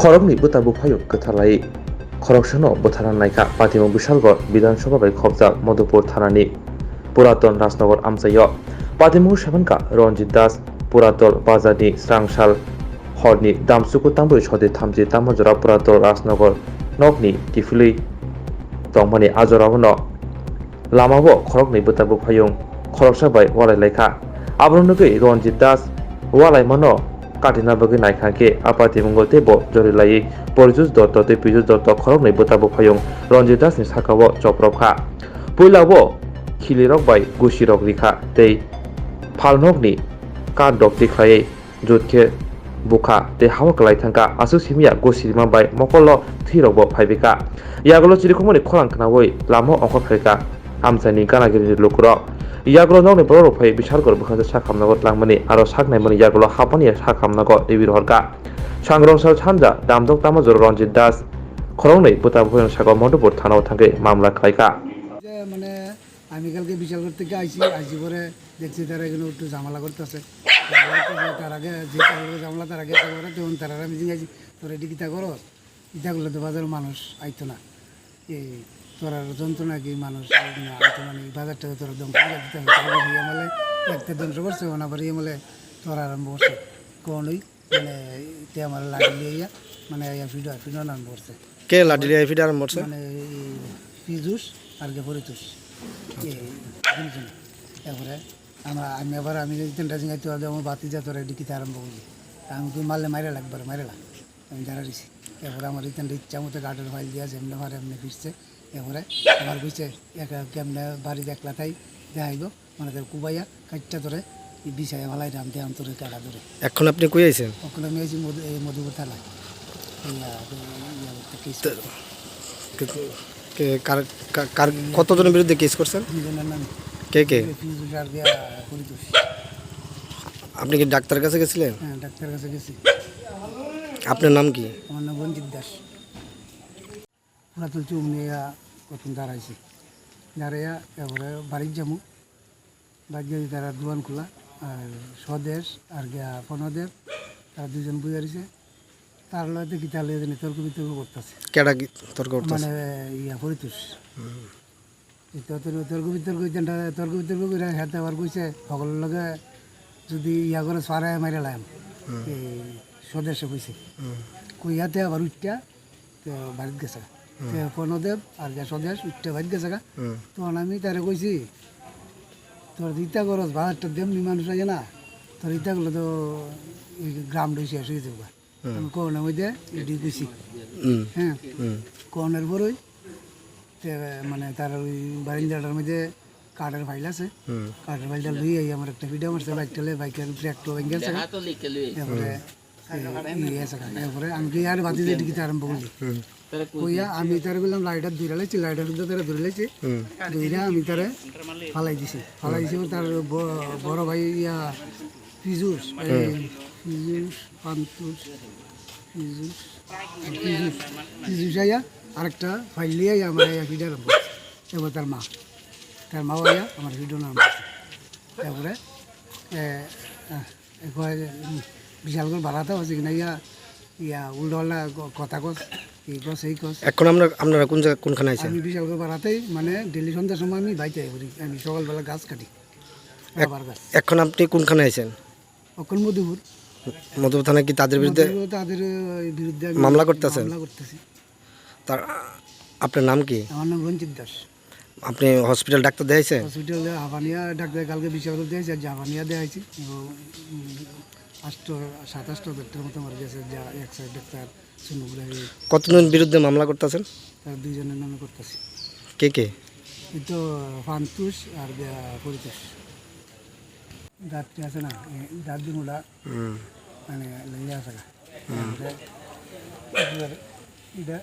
খড়গনি বুতাবু ফায়ুক गोथारलायै खरगसानो बुथारनायखा पातिमु बिशालगड़ विधानसभा बै खबजा मधुपुर थानानि पुरातन राजनगर आमचायो पातिमु सेबनका रंजित दास पुरातल बाजारनि स्रांसाल हरनि दामसुकु तांबुइ सदि थामजि तामजरा पुरातल राजनगर नगनि टिफिलै दंमानि आजरावनो लामाबो खरगनि बुताबु फायुं खरगसा बै वालायलायखा आब्रनगै रंजित दास वालायमानो काटिना बगै नायखांके आपातिमुंगो तेबो जरिलायै परजुस दत्त ते पिजुस दत्त खरगनै बुताबु फायुं रंजित दासनि साकावो चप्रबखा पुइलावो खिलिरक बाय गुसिरक रिखा तै फालनगनि काट दक तिख्लायै जुतखे बुखा ते हावा कलायथांका आसु सिमिया गुसिरिमा बाय मकल्ल थैरकबो फायबिका यागलो चिरिखमनि खलांखनावै लामो अंख फायका आमसानि गानागिरि लुकुरक यागलो नगनि बरो फाय बिशालगड़ बुखासे साखामनगो लांमानि आरो साखनायमानि यागलो हापानि साखामनगो एबिरहरका सांग्रंसाल सानजा दामदक तामजर रंजित दास खरगनै बुताबु फायुं साकाव मधुपुर थानाव थांगे मामला खायका মানে আমি কালকে বিশালগড় থেকে আইসি পরে দেখছি তারা এখানে একটু ঝামেলা করতেছে তার আগে যে ঝামেলা তার আগে করে তখন তারা আমি জিজ্ঞাসি তোরা এটি কিতা করো ইটা করলে তো বাজারের মানুষ আইতো না এই তোরা যন্ত্রণা কি মানুষ আইতো না বাজারটাকে তোরা দম দিতে হবে আমলে একটা ধ্বংস করছে ওনাবার আমলে তোরা আরম্ভ করছে কোনই মানে তে আমার লাগিয়ে মানে ফিডো আরম্ভ করছে কে লাডিলে ফিডো আরম্ভ করছে মানে পিজুস আর কে পরিতুষ তারপরে আমি আবার আমি তিনটা জিঙ্গাইতে হবে আমার বাতি যা তোরা ডিকিতে আরম্ভ করছি আমি তুই মারলে মাইরে লাগবে মাইরে লাগ আমি দাঁড়া দিছি এরপরে আমার তিনটা ইচ্ছা মতো গার্ডের ফাইল দিয়ে আছে এমনি মারে এমনি ফিরছে এরপরে আমার বুঝছে কেমনে বাড়ি দেখলা তাই দেখাইলো মানে তোর কুবাইয়া কাটটা ধরে বিছাই ভালাই রাম দিয়ে তোরে কাটা ধরে এখন আপনি কই আইছেন ওখানে আমি আছি মধুপুর থানায় কতজনের বিরুদ্ধে কেস করছেন দুজনের নাম কে কে পিজুস আর কে পরিতুষ আপনি কি ডাক্তারের কাছে গেছিলেন হ্যাঁ ডাক্তারের কাছে গেছি আপনার নাম কি আমার নাম রঞ্জিত দাস পুরাতন চুম নিয়ে প্রথম দাঁড়াইছি দাঁড়াইয়া এরপরে বাড়ির যাবো বাড়ি তারা দোকান খোলা আর স্বদেশ আর গিয়া ফনদেব তারা দুজন বুঝে রয়েছে তার লয়তে কি তাহলে তর্ক বিতর্ক করতেছে কেডা তর্ক করতেছে মানে পরিতোষ তর্ক বিতর্ক করে হাতে আবার কইছে সকলের লগে যদি করে সারায় মারে লাম এই স্বদেশে কইছে কইয়াতে আবার উঠটা তো বাড়িতে গেছে ফনদেব আর যা স্বদেশ উঠটা বাড়িতে গেছে তখন আমি তারে কইছি তোর ইটা করস বাজারটা দেমনি মানুষ আছে না তোর ইটা করলে তো গ্রাম শেষ হয়ে যাবো আমি করোনার মধ্যে এটি কইছি হ্যাঁ করোনার পরই মানে তার ওই বারিন্দাটার মধ্যে কাঠের ফাইল আছে কাঠের ফাইলটা লুই আমার একটা ভিডিও মারছে বাইকটালে বাইকের ব্রেকটা ভেঙে গেছে এরপরে এরপরে আমি কি আর বাতি দিয়ে টিকিতে আরম্ভ করলি কইয়া আমি তার বললাম লাইটার ধরে লাইছি লাইটার মধ্যে তারা ধরে লাইছি ধরে আমি তারে ফালাই দিছি তার বড় ভাই ইয়া পিজুস পিজুস আইয়া আরেকটা ফাইল লিয়ে আমার ভিডিও আরম্ভ এবার তার মা আইয়া আমার ভিডিও নাম তারপরে বিশালগড় বাড়াতে হচ্ছে কিনা ইয়া উল্টোপাল্টা কথা কস এই কস এই কস এখন আপনারা কোন জায়গা কোনখানে আছেন আমি বিশালগড় বাড়াতেই মানে ডেলি সন্ধ্যার সময় আমি বাইতে করি আমি সকালবেলা গাছ কাটি আবার গাছ এখন আপনি কোনখানে আছেন অকল মধুপুর থানায় কি তাদের বিরুদ্ধে মামলা করতেছেন তার আপনার নাম কি আমার নাম রঞ্জিত দাস আপনি হসপিটাল ডাক্তার দেখাইছেন হসপিটালে হাবানিয়া ডাক্তার কালকে বিশালগড় দিয়েছে আর হাবানিয়া দেখাইছি 27-28 মতো মারা গেছে যা এক সাইড ডাক্তার কতজনের বিরুদ্ধে মামলা করতেছেন তার দুইজনের নামে করতেছি কে কে এই তো ফান্তুষ আর পরিতোষ দাঁতটি আছে না দাঁত দিনগুলা মানে লেগে আছে এটা